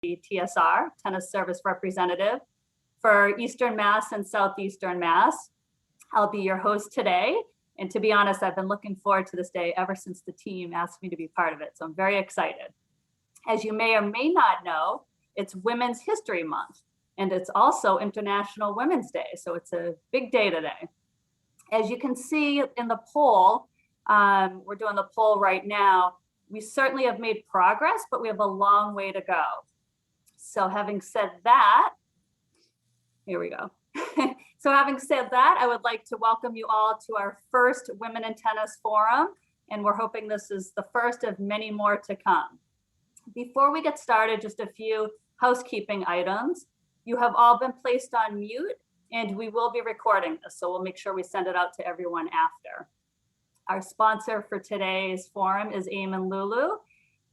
TSR, Tennis Service Representative for Eastern Mass and Southeastern Mass. I'll be your host today. And to be honest, I've been looking forward to this day ever since the team asked me to be part of it. So I'm very excited. As you may or may not know, it's Women's History Month, and it's also International Women's Day. So it's a big day today. As you can see in the poll, we're doing the poll right now. We certainly have made progress, but we have a long way to go. So having said that, here we go. So having said that, I would like to welcome you all to our first Women in Tennis Forum, and we're hoping this is the first of many more to come. Before we get started, just a few housekeeping items. You have all been placed on mute, and we will be recording this, so we'll make sure we send it out to everyone after. Our sponsor for today's forum is Eamon Lulu,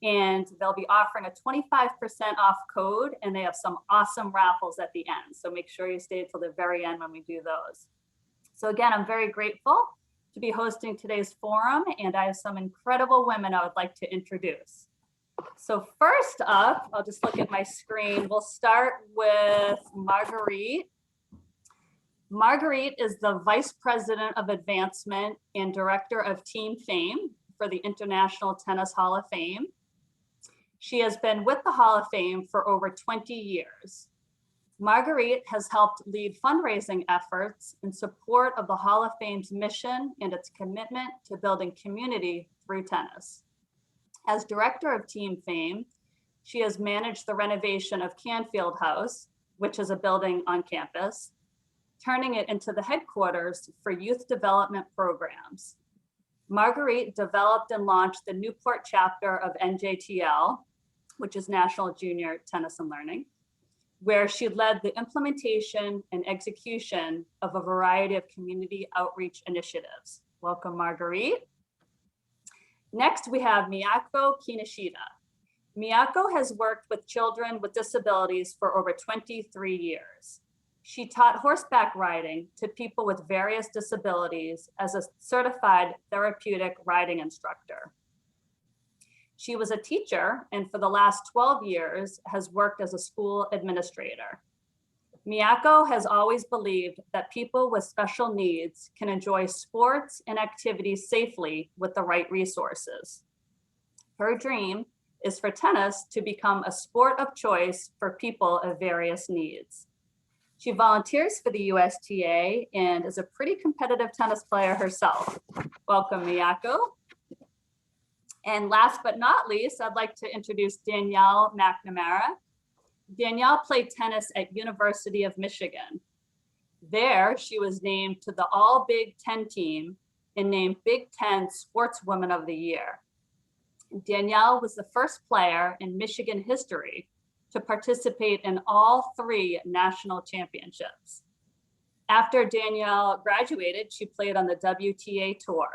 and they'll be offering a 25% off code, and they have some awesome raffles at the end. So make sure you stay till the very end when we do those. So again, I'm very grateful to be hosting today's forum, and I have some incredible women I would like to introduce. So first up, I'll just look at my screen. We'll start with Marguerite. Marguerite is the Vice President of Advancement and Director of Team Fame for the International Tennis Hall of Fame. She has been with the Hall of Fame for over 20 years. Marguerite has helped lead fundraising efforts in support of the Hall of Fame's mission and its commitment to building community through tennis. As Director of Team Fame, she has managed the renovation of Canfield House, which is a building on campus, turning it into the headquarters for youth development programs. Marguerite developed and launched the Newport chapter of NJTL, which is National Junior Tennis and Learning, where she led the implementation and execution of a variety of community outreach initiatives. Welcome, Marguerite. Next, we have Miyako Kinoshita. Miyako has worked with children with disabilities for over 23 years. She taught horseback riding to people with various disabilities as a certified therapeutic riding instructor. She was a teacher, and for the last 12 years has worked as a school administrator. Miyako has always believed that people with special needs can enjoy sports and activities safely with the right resources. Her dream is for tennis to become a sport of choice for people of various needs. She volunteers for the USTA and is a pretty competitive tennis player herself. Welcome, Miyako. And last but not least, I'd like to introduce Danielle McNamara. Danielle played tennis at University of Michigan. There, she was named to the All Big Ten team and named Big Ten Sportswoman of the Year. Danielle was the first player in Michigan history to participate in all 3 national championships. After Danielle graduated, she played on the WTA Tour.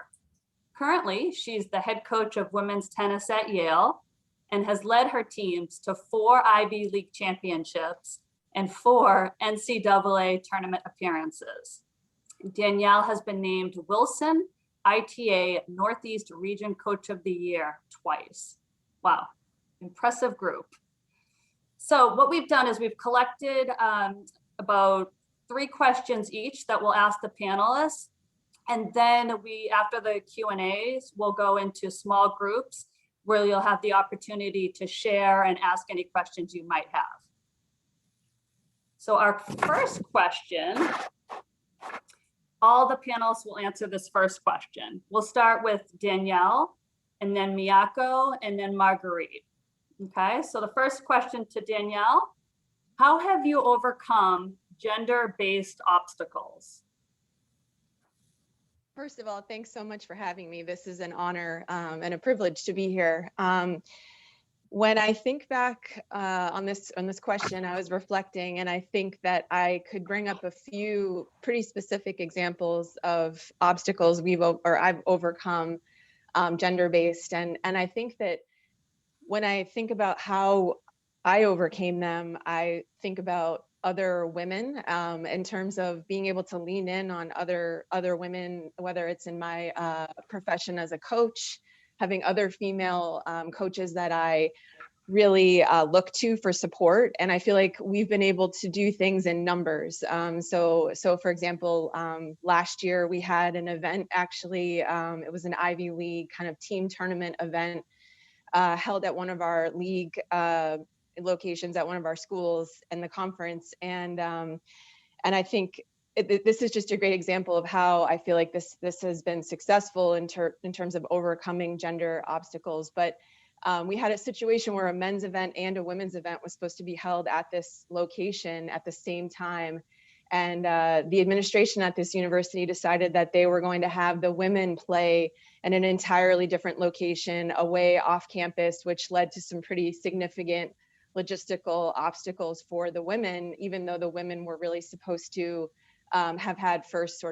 Currently, she's the head coach of women's tennis at Yale and has led her teams to 4 Ivy League championships and 4 NCAA tournament appearances. Danielle has been named Wilson ITA Northeast Region Coach of the Year twice. Wow, impressive group. So what we've done is we've collected about 3 questions each that we'll ask the panelists. And then after the Q&As, we'll go into small groups where you'll have the opportunity to share and ask any questions you might have. So our first question, all the panelists will answer this first question. We'll start with Danielle, and then Miyako, and then Marguerite. Okay, so the first question to Danielle, how have you overcome gender-based obstacles? First of all, thanks so much for having me. This is an honor and a privilege to be here. When I think back on this question, I was reflecting, and I think that I could bring up a few pretty specific examples of obstacles I've overcome gender-based, and I think that when I think about how I overcame them, I think about other women in terms of being able to lean in on other women, whether it's in my profession as a coach, having other female coaches that I really look to for support. And I feel like we've been able to do things in numbers. So for example, last year we had an event, actually, it was an Ivy League kind of team tournament event held at one of our league locations at one of our schools in the conference. And I think this is just a great example of how I feel like this has been successful in terms of overcoming gender obstacles. But we had a situation where a men's event and a women's event was supposed to be held at this location at the same time. And the administration at this university decided that they were going to have the women play in an entirely different location away off campus, which led to some pretty significant logistical obstacles for the women, even though the women were really supposed to have had first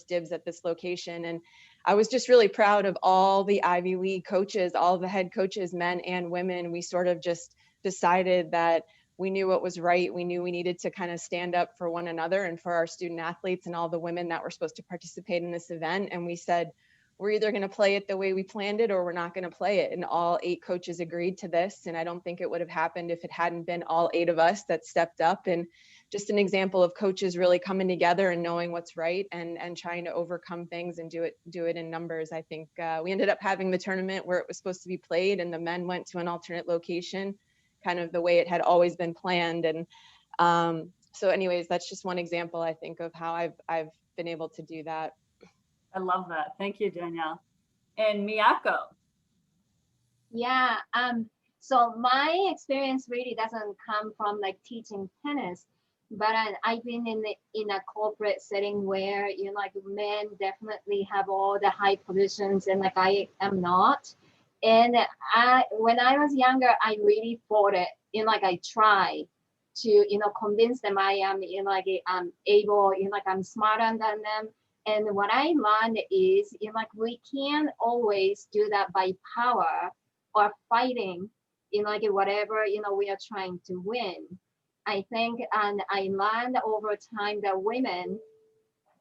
dibs at this location. And I was just really proud of all the Ivy League coaches, all the head coaches, men and women. We sort of just decided that we knew what was right. We knew we needed to kind of stand up for one another and for our student athletes and all the women that were supposed to participate in this event. And we said, we're either going to play it the way we planned it or we're not going to play it. And all 8 coaches agreed to this. And I don't think it would have happened if it hadn't been all 8 of us that stepped up. And just an example of coaches really coming together and knowing what's right and trying to overcome things and do it in numbers. I think we ended up having the tournament where it was supposed to be played and the men went to an alternate location, kind of the way it had always been planned. And so anyways, that's just one example, I think, of how I've been able to do that. I love that. Thank you, Danielle. And Miyako. Yeah, so my experience really doesn't come from like teaching tennis, but I've been in a corporate setting where, you know, like men definitely have all the high positions and like I am not. And when I was younger, I really fought it. You know, like I tried to, you know, convince them I am, you know, like I'm able, you know, like I'm smarter than them. And what I learned is, you know, like we can't always do that by power or fighting, you know, like whatever, you know, we are trying to win. I think, and I learned over time that women,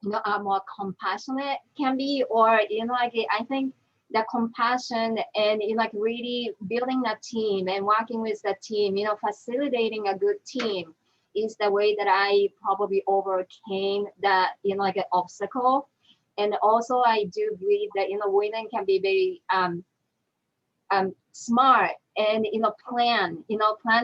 you know, are more compassionate can be, or, you know, like I think the compassion and, you know, like really building a team and working with the team, you know, facilitating a good team is the way that I probably overcame that, you know, like an obstacle. And also I do believe that, you know, women can be very smart and, you know, plan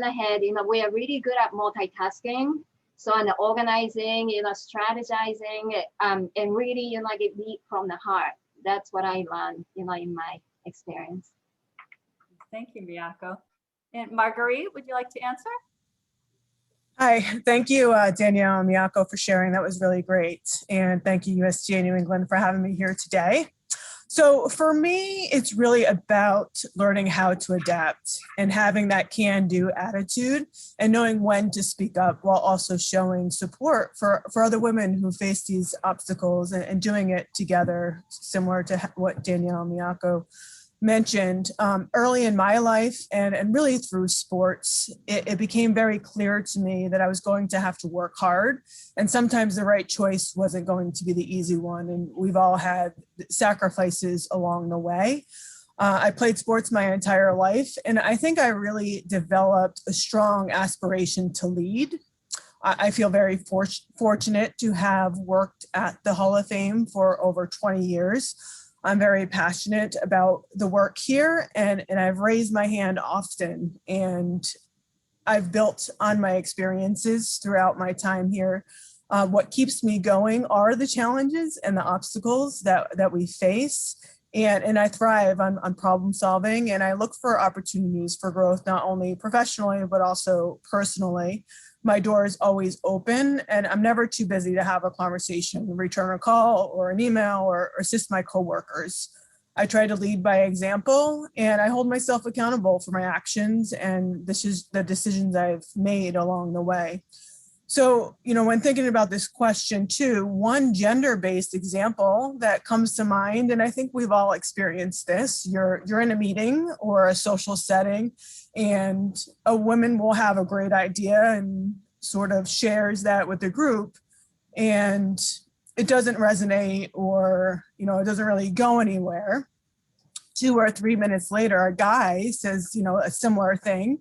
ahead. You know, we are really good at multitasking. So and organizing, you know, strategizing, and really, you know, like it lead from the heart. That's what I learned, you know, in my experience. Thank you, Miyako. And Marguerite, would you like to answer? Hi, thank you, Danielle and Miyako, for sharing. That was really great. And thank you, USTA New England, for having me here today. So for me, it's really about learning how to adapt and having that can-do attitude and knowing when to speak up while also showing support for other women who face these obstacles and doing it together, similar to what Danielle and Miyako mentioned. Early in my life and really through sports, it became very clear to me that I was going to have to work hard, and sometimes the right choice wasn't going to be the easy one, and we've all had sacrifices along the way. I played sports my entire life, and I think I really developed a strong aspiration to lead. I feel very fortunate to have worked at the Hall of Fame for over 20 years. I'm very passionate about the work here, and I've raised my hand often, and I've built on my experiences throughout my time here. What keeps me going are the challenges and the obstacles that we face, and I thrive on problem solving, and I look for opportunities for growth, not only professionally, but also personally. My door is always open, and I'm never too busy to have a conversation, return a call or an email, or assist my coworkers. I try to lead by example, and I hold myself accountable for my actions and the decisions I've made along the way. So, you know, when thinking about this question too, one gender-based example that comes to mind, and I think we've all experienced this, you're in a meeting or a social setting, and a woman will have a great idea and sort of shares that with the group, and it doesn't resonate, or, you know, it doesn't really go anywhere. 2 or 3 minutes later, a guy says, a similar thing.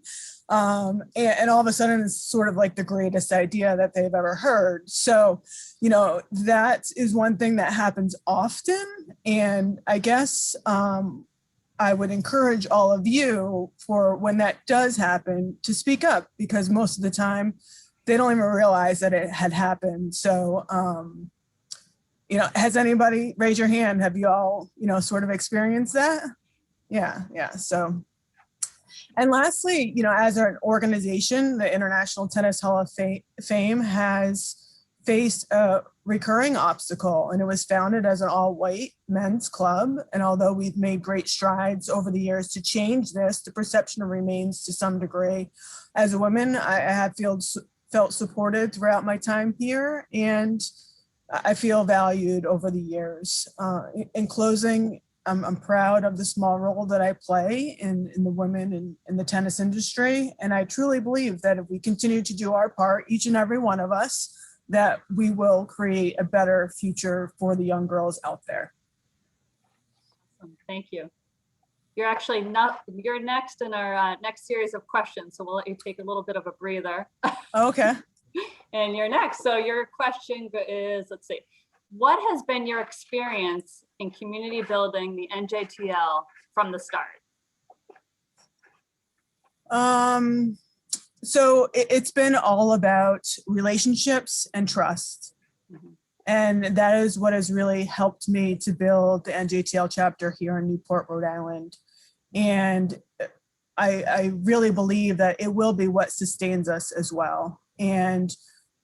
And all of a sudden it's sort of like the greatest idea that they've ever heard. So, that is one thing that happens often. And I guess I would encourage all of you, for when that does happen, to speak up, because most of the time they don't even realize that it had happened. So, has anybody, raise your hand, have you all, sort of experienced that? Yeah. So, and lastly, as an organization, the International Tennis Hall of Fame has faced a recurring obstacle, and it was founded as an all-white men's club. And although we've made great strides over the years to change this, the perception remains to some degree. As a woman, I have felt supported throughout my time here, and I feel valued over the years. In closing, I'm proud of the small role that I play in the women in the tennis industry. And I truly believe that if we continue to do our part, each and every one of us, that we will create a better future for the young girls out there. Thank you. You're next in our next series of questions. So we'll let you take a little bit of a breather. Okay. And you're next. So your question is, let's see, what has been your experience in community building the NJTL from the start? So it's been all about relationships and trust. Mhm. And that is what has really helped me to build the NJTL chapter here in Newport, Rhode Island. And I really believe that it will be what sustains us as well. And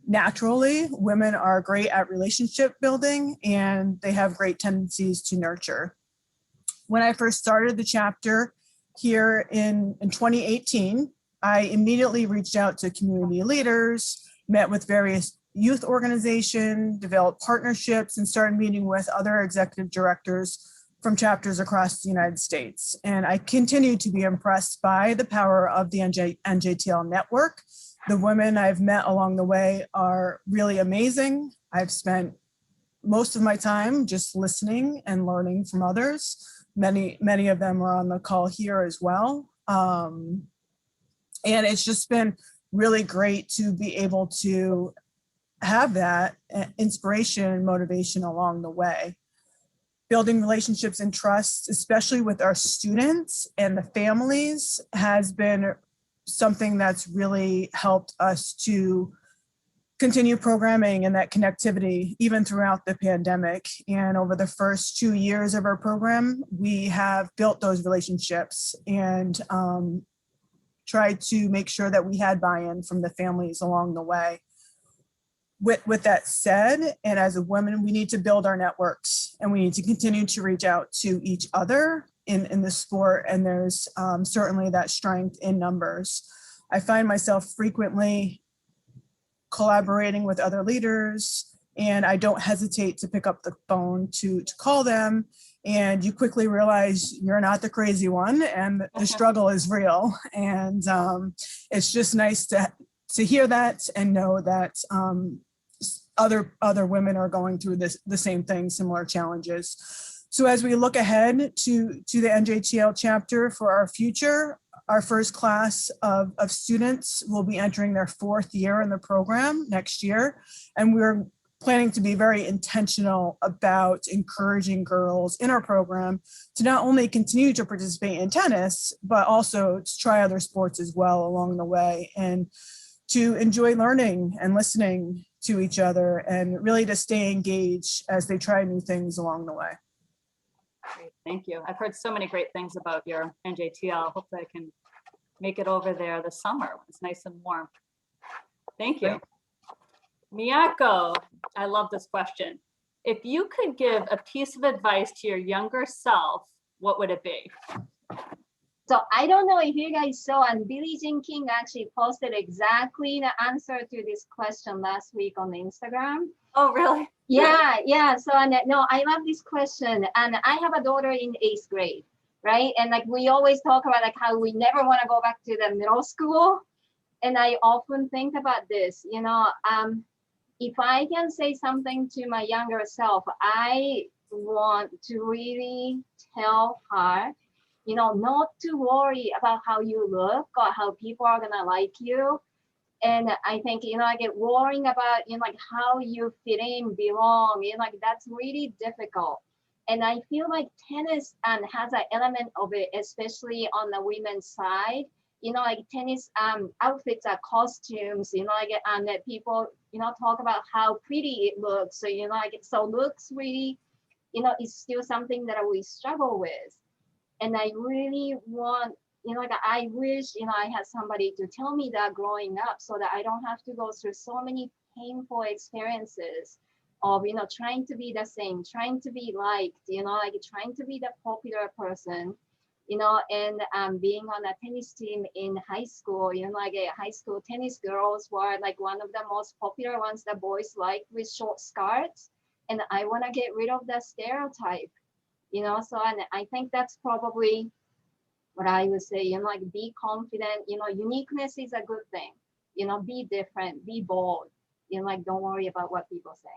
naturally, women are great at relationship building, and they have great tendencies to nurture. When I first started the chapter here in 2018, I immediately reached out to community leaders, met with various youth organizations, developed partnerships, and started meeting with other executive directors from chapters across the United States. And I continue to be impressed by the power of the NJTL network. The women I've met along the way are really amazing. I've spent most of my time just listening and learning from others. Many of them are on the call here as well. And it's just been really great to be able to have that inspiration and motivation along the way. Building relationships and trust, especially with our students and the families, has been something that's really helped us to continue programming and that connectivity even throughout the pandemic. And over the first 2 years of our program, we have built those relationships and tried to make sure that we had buy-in from the families along the way. With that said, and as a woman, we need to build our networks, and we need to continue to reach out to each other in the sport. And there's certainly that strength in numbers. I find myself frequently collaborating with other leaders, and I don't hesitate to pick up the phone to call them. And you quickly realize you're not the crazy one, and the struggle is real. And it's just nice to hear that and know that other women are going through the same thing, similar challenges. So as we look ahead to the NJTL chapter for our future, our first class of students will be entering their 4th year in the program next year. And we're planning to be very intentional about encouraging girls in our program to not only continue to participate in tennis, but also to try other sports as well along the way, and to enjoy learning and listening to each other, and really to stay engaged as they try new things along the way. Great, thank you. I've heard so many great things about your NJTL. Hopefully I can make it over there this summer when it's nice and warm. Thank you. Miyako, I love this question. If you could give a piece of advice to your younger self, what would it be? So I don't know if you guys saw, and Billie Jean King actually posted exactly the answer to this question last week on Instagram. Oh, really? Yeah. So no, I love this question, and I have a daughter in 8th grade, right? And like we always talk about like how we never want to go back to the middle school, and I often think about this. If I can say something to my younger self, I want to really tell her not to worry about how you look or how people are gonna like you. And I think, like worrying about, like how you fit in, belong, like that's really difficult. And I feel like tennis has an element of it, especially on the women's side. Like tennis outfits are costumes, like that people, talk about how pretty it looks. So, like so looks really, is still something that we struggle with. And I really want, like I wish, I had somebody to tell me that growing up so that I don't have to go through so many painful experiences of, trying to be the same, trying to be liked, like trying to be the popular person, and being on a tennis team in high school, like high school tennis girls were like one of the most popular ones that boys like with short skirts. And I want to get rid of that stereotype. So and I think that's probably what I would say, like be confident, uniqueness is a good thing, be different, be bold, like don't worry about what people say.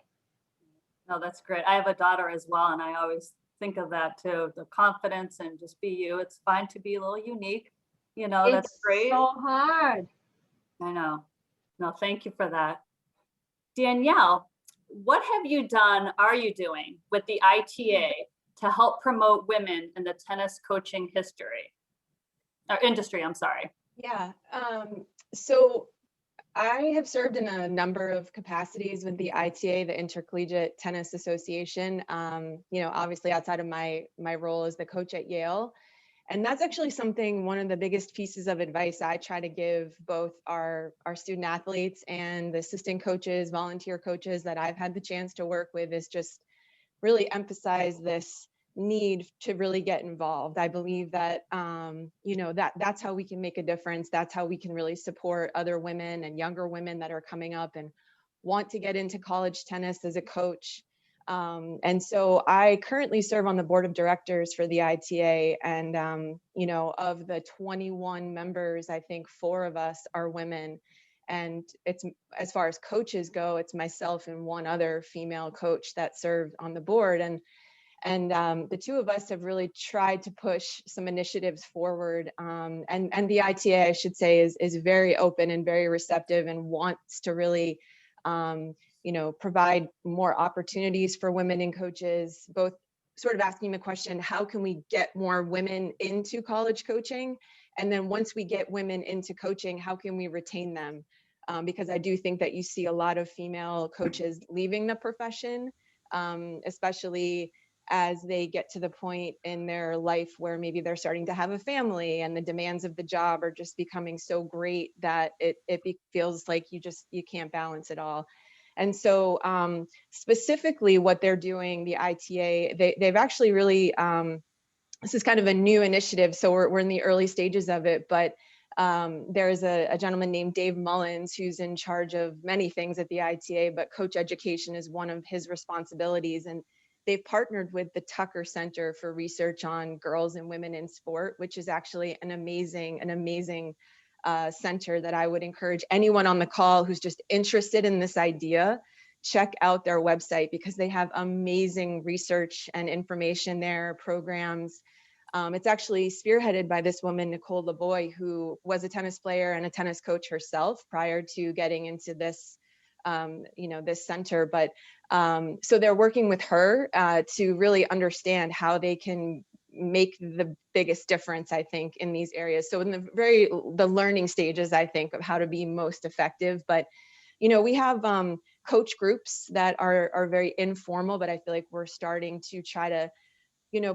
No, that's great. I have a daughter as well, and I always think of that too, the confidence and just be you. It's fine to be a little unique, that's It's great. so hard. I know. No, thank you for that. Danielle, what have you done, are you doing with the ITA to help promote women in the tennis coaching industry, I'm sorry. Yeah. So I have served in a number of capacities with the ITA, the Intercollegiate Tennis Association. Obviously outside of my role as the coach at Yale. And that's actually one of the biggest pieces of advice I try to give both our student athletes and the assistant coaches, volunteer coaches that I've had the chance to work with, is just really emphasize this need to really get involved. I believe that, that's how we can make a difference. That's how we can really support other women and younger women that are coming up and want to get into college tennis as a coach. And so I currently serve on the board of directors for the ITA, and, of the 21 members, I think 4 of us are women. And it's, as far as coaches go, it's myself and one other female coach that serve on the board. And the 2 of us have really tried to push some initiatives forward. And the ITA, I should say, is very open and very receptive and wants to really, provide more opportunities for women in coaches, both sort of asking the question, how can we get more women into college coaching? And then once we get women into coaching, how can we retain them? Because I do think that you see a lot of female coaches leaving the profession, especially as they get to the point in their life where maybe they're starting to have a family and the demands of the job are just becoming so great that it feels like you can't balance it all. And so specifically what they're doing, the ITA, they've actually really, this is kind of a new initiative, so we're in the early stages of it, but there's a gentleman named Dave Mullins who's in charge of many things at the ITA, but coach education is one of his responsibilities. And they've partnered with the Tucker Center for Research on Girls and Women in Sport, which is actually an amazing center that I would encourage anyone on the call who's just interested in this idea, check out their website, because they have amazing research and information there, programs. It's actually spearheaded by this woman, Nicole Lavoie, who was a tennis player and a tennis coach herself prior to getting into this, this center. But so they're working with her to really understand how they can make the biggest difference, I think, in these areas. So in the learning stages, I think, of how to be most effective. But, we have coach groups that are very informal, but I feel like we're starting to try to,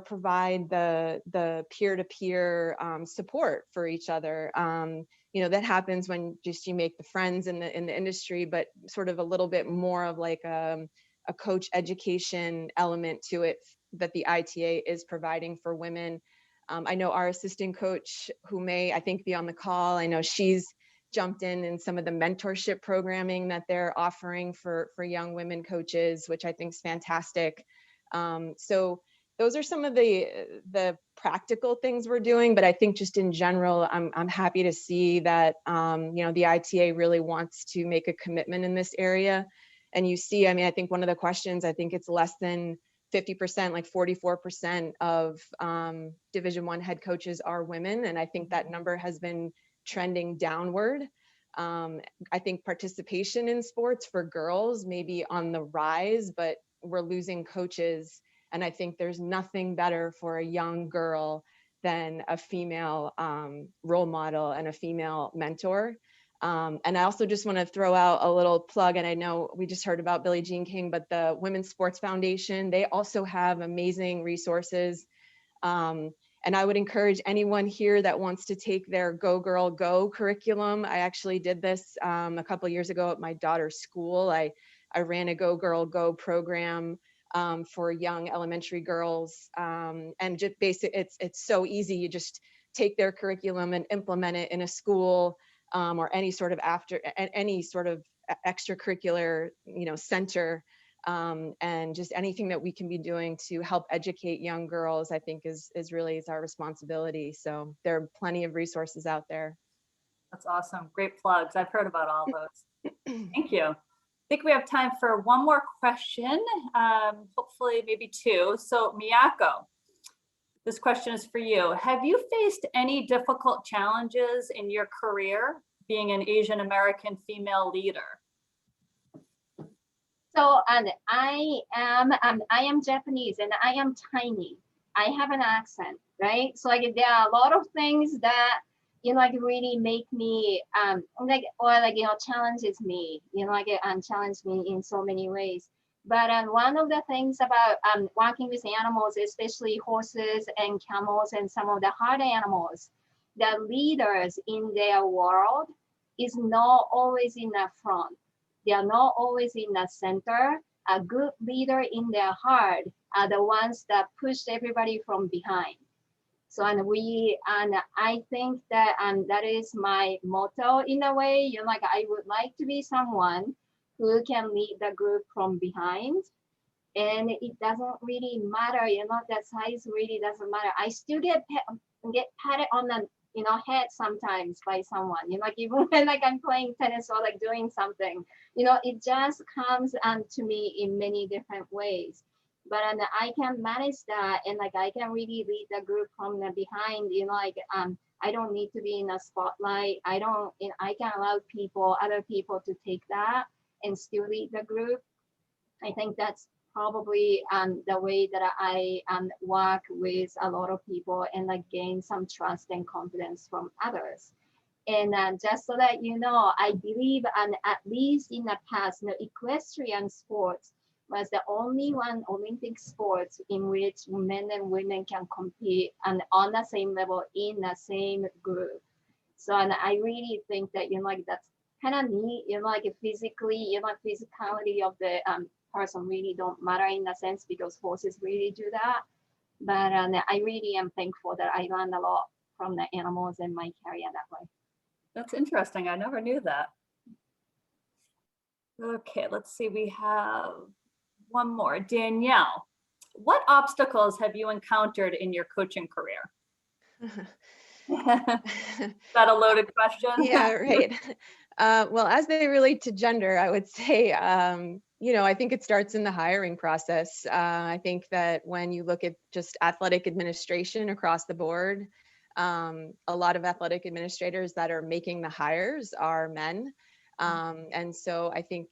provide the peer-to-peer support for each other. That happens when just you make the friends in the industry, but sort of a little bit more of like a coach education element to it that the ITA is providing for women. I know our assistant coach, who may, I think, be on the call, I know she's jumped in some of the mentorship programming that they're offering for young women coaches, which I think is fantastic. So those are some of the practical things we're doing, but I think just in general, I'm happy to see that, the ITA really wants to make a commitment in this area. And you see, I think one of the questions, I think it's less than 50%, like 44% of Division I head coaches are women. And I think that number has been trending downward. I think participation in sports for girls may be on the rise, but we're losing coaches. And I think there's nothing better for a young girl than a female role model and a female mentor. And I also just want to throw out a little plug, and I know we just heard about Billie Jean King, but the Women's Sports Foundation, they also have amazing resources. And I would encourage anyone here that wants to take their Go Girl Go curriculum. I actually did this a couple of years ago at my daughter's school. I ran a Go Girl Go program for young elementary girls, and just it's so easy. You just take their curriculum and implement it in a school or any sort of extracurricular, center. And just anything that we can be doing to help educate young girls, I think is our responsibility. So there are plenty of resources out there. That's awesome. Great plugs. I've heard about all those. Thank you. I think we have time for one more question, hopefully maybe two. So Miyako, this question is for you. Have you faced any difficult challenges in your career being an Asian American female leader? So I am Japanese and I am tiny. I have an accent, right? So like there are a lot of things that really make me challenges me, challenge me in so many ways. But one of the things about working with animals, especially horses and camels and some of the hard animals, the leaders in their world is not always in the front. They are not always in the center. A good leader in their heart are the ones that push everybody from behind. So I think that that is my motto in a way. I would like to be someone who can lead the group from behind. And it doesn't really matter, the size really doesn't matter. I still get patted on the head sometimes by someone, even when I'm playing tennis or doing something, it just comes to me in many different ways. But I can manage that, and I can really lead the group from the behind. I don't need to be in the spotlight. I can allow other people to take that and still lead the group. I think that's probably the way that I work with a lot of people and gain some trust and confidence from others. And just so that I believe at least in the past, equestrian sports was the only one Olympic sports in which men and women can compete and on the same level in the same group. So I really think that that's kind of neat. Physically, physicality of the person really don't matter in a sense because horses really do that. But I really am thankful that I learned a lot from the animals in my career that way. That's interesting. I never knew that. Okay, let's see. We have one more. Danielle, what obstacles have you encountered in your coaching career? Is that a loaded question? Yeah, right. Well, as they relate to gender, I would say, I think it starts in the hiring process. I think that when you look at just athletic administration across the board, a lot of athletic administrators that are making the hires are men. And so I think,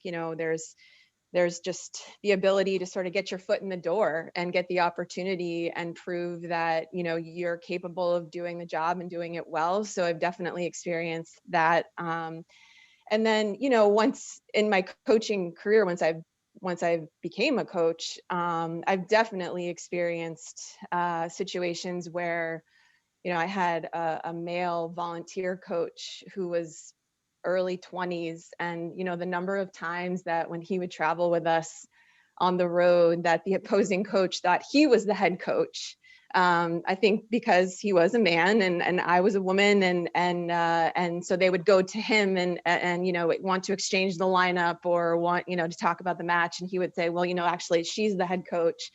there's just the ability to sort of get your foot in the door and get the opportunity and prove that, you're capable of doing the job and doing it well. So I've definitely experienced that. And then, once in my coaching career, once I became a coach, I've definitely experienced situations where, I had a male volunteer coach who was early 20s, and the number of times that when he would travel with us on the road that the opposing coach thought he was the head coach. I think because he was a man and I was a woman, and so they would go to him and want to exchange the lineup or want to talk about the match, and he would say, well, actually she's the head coach.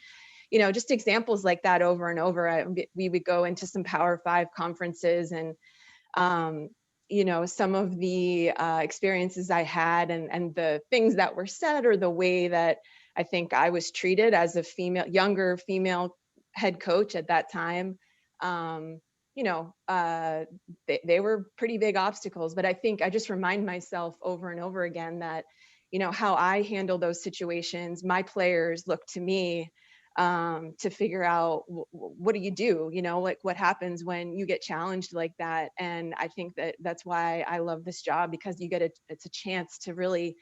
Just examples like that over and over. We would go into some Power 5 conferences, and some of the experiences I had and the things that were said or the way that I think I was treated as a younger female head coach at that time. You know, they were pretty big obstacles, but I think I just remind myself over and over again that, you know, how I handle those situations, my players look to me to figure out what do you do, you know, like what happens when you get challenged like that. And I think that that's why I love this job, because you get it's a chance to really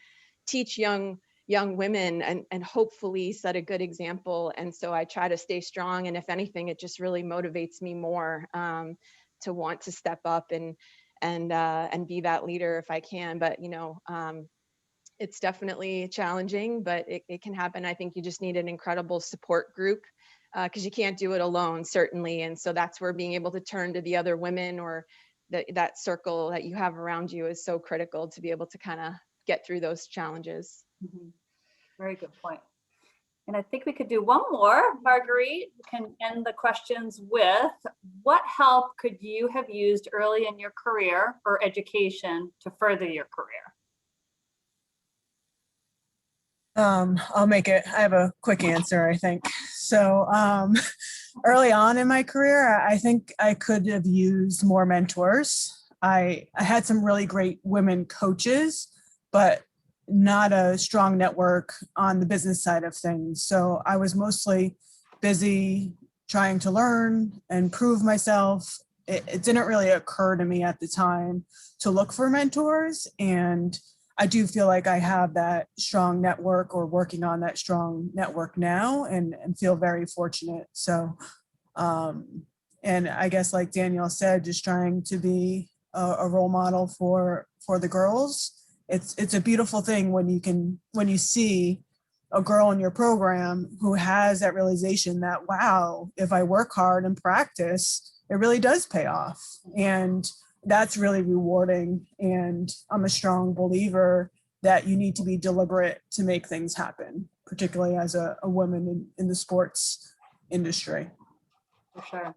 teach young women and hopefully set a good example. And so I try to stay strong. And if anything, it just really motivates me more to want to step up and be that leader if I can. But, you know, it's definitely challenging, but it can happen. I think you just need an incredible support group because you can't do it alone, certainly. And so that's where being able to turn to the other women or that circle that you have around you is so critical to be able to kind of get through those challenges. Mhm. Very good point. And I think we could do one more. Marguerite, you can end the questions with, what help could you have used early in your career or education to further your career? I'll make it. I have a quick answer, I think. So early on in my career, I think I could have used more mentors. I had some really great women coaches, but not a strong network on the business side of things. So I was mostly busy trying to learn and prove myself. It didn't really occur to me at the time to look for mentors. And I do feel like I have that strong network or working on that strong network now and feel very fortunate. So, and I guess like Danielle said, just trying to be a role model for the girls. It's a beautiful thing when you see a girl in your program who has that realization that, wow, if I work hard and practice, it really does pay off. And that's really rewarding. And I'm a strong believer that you need to be deliberate to make things happen, particularly as a woman in the sports industry. For sure.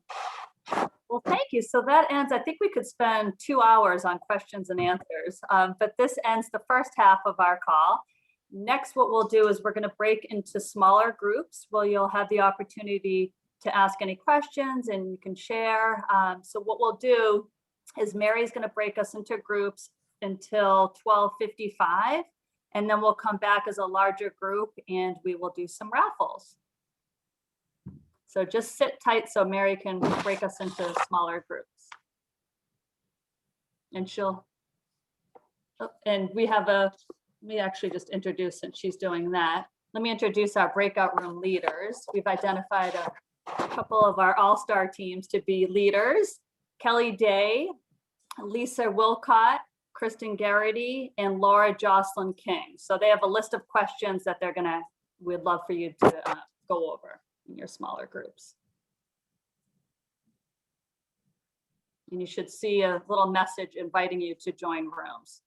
Well, thank you. So that ends, I think we could spend 2 hours on questions and answers, but this ends the first half of our call. Next, what we'll do is we're going to break into smaller groups where you'll have the opportunity to ask any questions and you can share. So what we'll do is Mary's going to break us into groups until 12:55, and then we'll come back as a larger group and we will do some raffles. So just sit tight so Mary can break us into smaller groups. And and we have let me actually just introduce, since she's doing that, let me introduce our breakout room leaders. We've identified a couple of our all-star teams to be leaders: Kelly Day, Lisa Wilcott, Kristen Garrity, and Laura Jocelyn King. So they have a list of questions that we'd love for you to go over in your smaller groups. And you should see a little message inviting you to join rooms.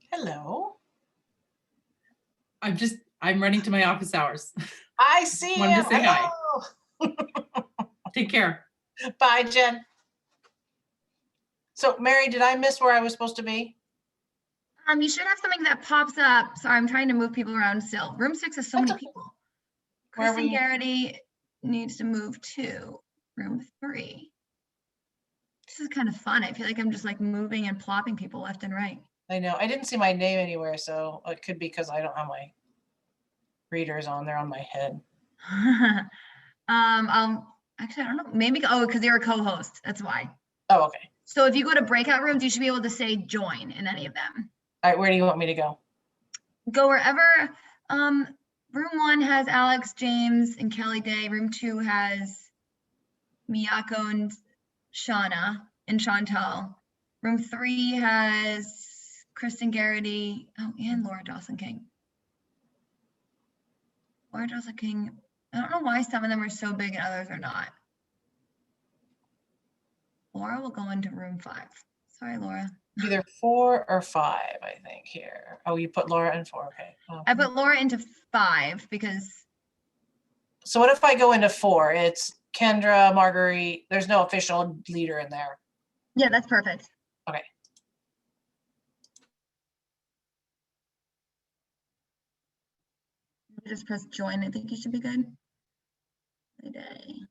Hello. I'm running to my office hours. I see Wanted you. to say hi. Take care. Bye, Jen. So, Mary, did I miss where I was supposed to be? You should have something that pops up. Sorry, I'm trying to move people around still. Room 6 has so many people. Where Kristen we- Garrity needs to move to room 3. This is kind of fun. I feel like I'm just like moving and plopping people left and right. I know. I didn't see my name anywhere, so it could be because I don't have my readers on there on my head. Actually, I don't know. Maybe, because you're a co-host. That's why. Oh, okay. So if you go to breakout rooms, you should be able to say join in any of them. All right, where do you want me to go? Go wherever. Room 1 has Alex, James, and Kelly Day. Room 2 has Miyako and Shauna. and Chantel. Room 3 has Kristen Garrity, oh, and Laura Dawson King. Laura Dawson King, I don't know why some of them are so big and others are not. Laura will go into room 5. Sorry, Laura. Either 4 or 5, I think here. Oh, you put Laura in 4, okay. I put Laura into 5 because, So what if I go into 4? It's Kendra, Marguerite, there's no official leader in there. yeah, that's perfect. Okay. Just press join. I think you should be good. Day.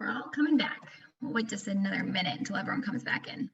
We're all coming back. We'll wait just another minute until everyone comes back in.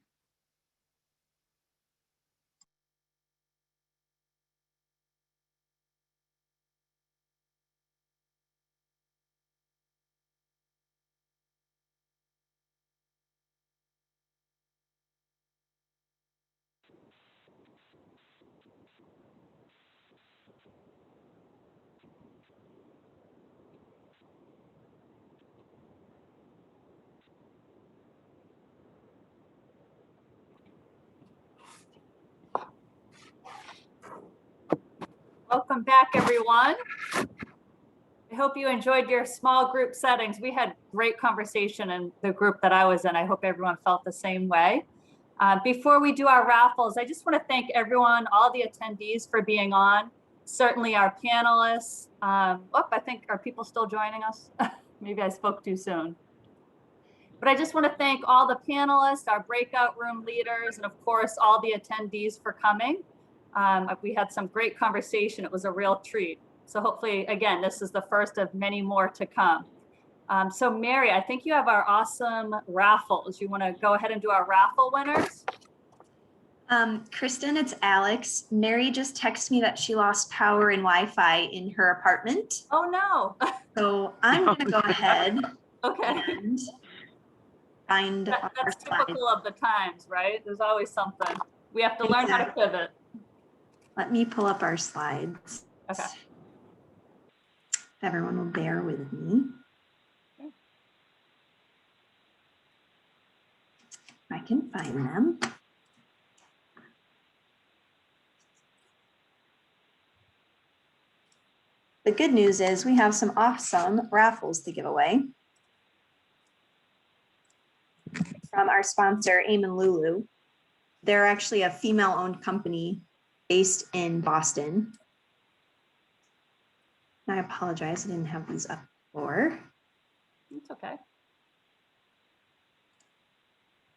Welcome back, everyone. I hope you enjoyed your small group settings. We had great conversation in the group that I was in. I hope everyone felt the same way. Before we do our raffles, I just want to thank everyone, all the attendees for being on. Certainly our panelists. I think, are people still joining us? Maybe I spoke too soon. But I just want to thank all the panelists, our breakout room leaders, and of course, all the attendees for coming. We had some great conversation. It was a real treat. So hopefully, again, this is the first of many more to come. So Mary, I think you have our awesome raffles. You want to go ahead and do our raffle winners? Kristen, it's Alex. Mary just texted me that she lost power and Wi-Fi in her apartment. Oh, no. So I'm going to go ahead Okay. and find our That's slide. typical of the times, right? There's always something. We have to learn how to pivot. Let me pull up our slides. Okay. If everyone will bear with me. I can find them. The good news is we have some awesome raffles to give away from our sponsor, Eamon Lulu. They're actually a female-owned company based in Boston. I apologize, I didn't have these up before. It's okay.